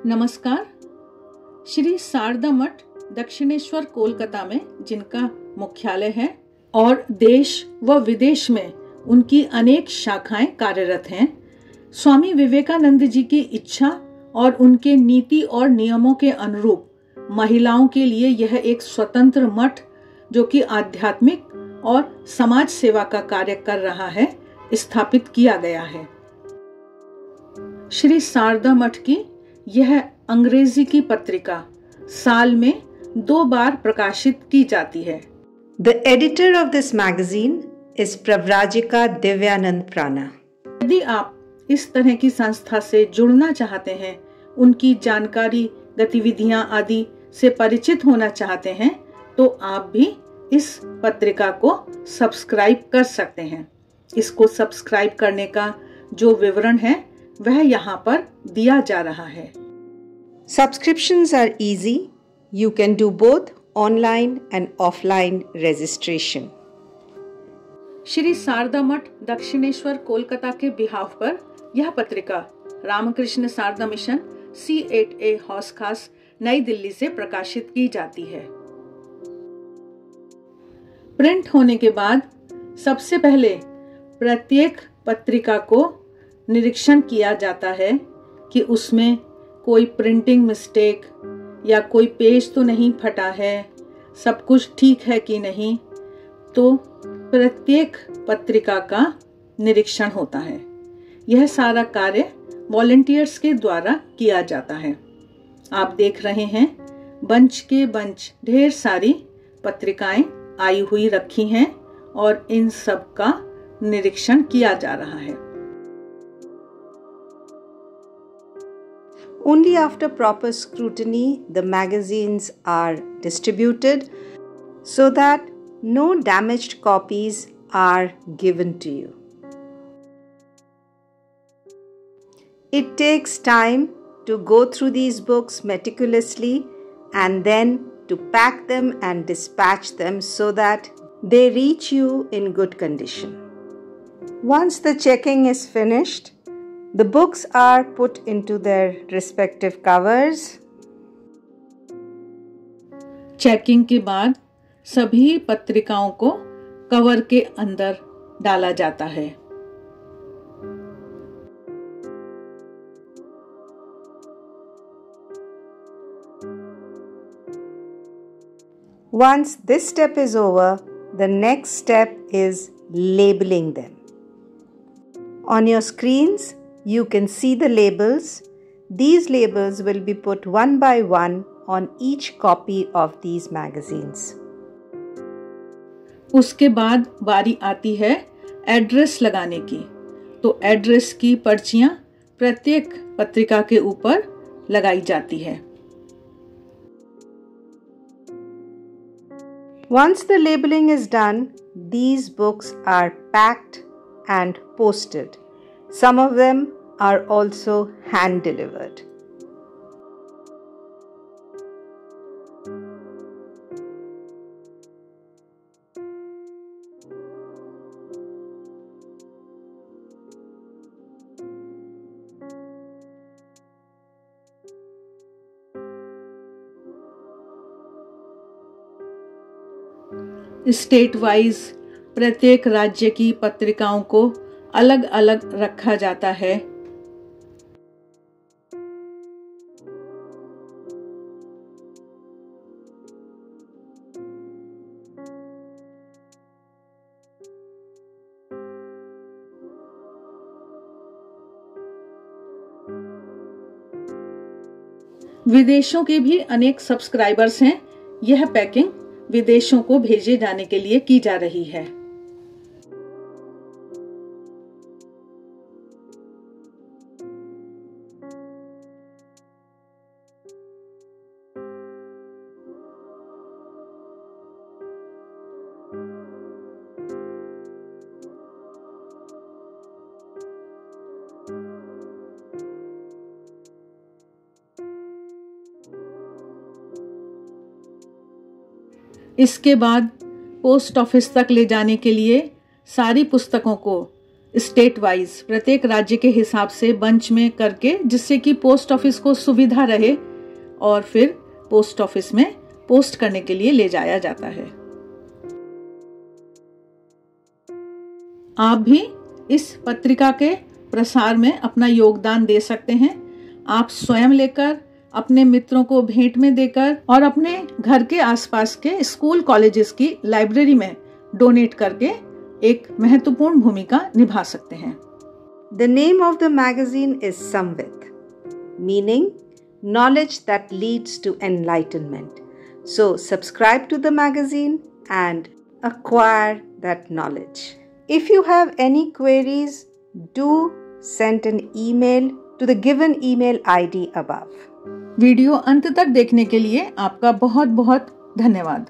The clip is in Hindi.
नमस्कार। श्री शारदा मठ दक्षिणेश्वर कोलकाता में जिनका मुख्यालय है और देश व विदेश में उनकी अनेक शाखाएं कार्यरत हैं, स्वामी विवेकानंद जी की इच्छा और उनके नीति और नियमों के अनुरूप महिलाओं के लिए यह एक स्वतंत्र मठ जो कि आध्यात्मिक और समाज सेवा का कार्य कर रहा है, स्थापित किया गया है। श्री शारदा मठ की यह अंग्रेजी की पत्रिका साल में 2 बार प्रकाशित की जाती है। The editor of this magazine is Pravrajika Divyanand Prana. यदि आप इस तरह की संस्था से जुड़ना चाहते हैं, उनकी जानकारी, गतिविधियां आदि से परिचित होना चाहते हैं, तो आप भी इस पत्रिका को सब्सक्राइब कर सकते हैं। इसको सब्सक्राइब करने का जो विवरण है वह यहाँ पर दिया जा रहा है। Subscriptions are easy. You can do both online and offline registration. Shri Sharda मठ दक्षिणेश्वर कोलकाता के बिहाफ पर यह पत्रिका रामकृष्ण शारदा मिशन C8A हौस खास नई दिल्ली से प्रकाशित की जाती है। प्रिंट होने के बाद सबसे पहले प्रत्येक पत्रिका को निरीक्षण किया जाता है कि उसमें कोई प्रिंटिंग मिस्टेक या कोई पेज तो नहीं फटा है, सब कुछ ठीक है कि नहीं। तो प्रत्येक पत्रिका का निरीक्षण होता है। यह सारा कार्य वॉलंटियर्स के द्वारा किया जाता है। आप देख रहे हैं बंच के बंच ढेर सारी पत्रिकाएं आई हुई रखी हैं और इन सब का निरीक्षण किया जा रहा है। Only after proper scrutiny, the magazines are distributed so that no damaged copies are given to you. It takes time to go through these books meticulously and then to pack them and dispatch them so that they reach you in good condition. Once the checking is finished, the books are put into their respective covers. Checking के बाद सभी पत्रिकाओं को कवर के अंदर डाला जाता है। Once this step is over, the next step is labeling them. On your screens, you can see the labels. These labels will be put one by one on each copy of these magazines. उसके बाद बारी आती है एड्रेस लगाने की। तो एड्रेस की पर्चियां प्रत्येक पत्रिका के ऊपर लगाई जाती है। Once the labeling is done, these books are packed and posted. Some of them are also hand delivered. State wise प्रत्येक राज्य की पत्रिकाओं को अलग अलग रखा जाता है। विदेशों के भी अनेक सब्सक्राइबर्स हैं। यह पैकिंग विदेशों को भेजे जाने के लिए की जा रही है। इसके बाद पोस्ट ऑफिस तक ले जाने के लिए सारी पुस्तकों को स्टेट वाइज प्रत्येक राज्य के हिसाब से बंच में करके, जिससे कि पोस्ट ऑफिस को सुविधा रहे और फिर पोस्ट ऑफिस में पोस्ट करने के लिए ले जाया जाता है। आप भी इस पत्रिका के प्रसार में अपना योगदान दे सकते हैं। आप स्वयं लेकर, अपने मित्रों को भेंट में देकर और अपने घर के आसपास के स्कूल कॉलेजेस की लाइब्रेरी में डोनेट करके एक महत्वपूर्ण भूमिका निभा सकते हैं। The name of the magazine is Samvit, meaning knowledge that leads to enlightenment. So subscribe to the magazine and acquire that knowledge. If you have any queries, do send an email to the given email ID above. Video अंत तक देखने के लिए आपका बहुत बहुत धन्यवाद।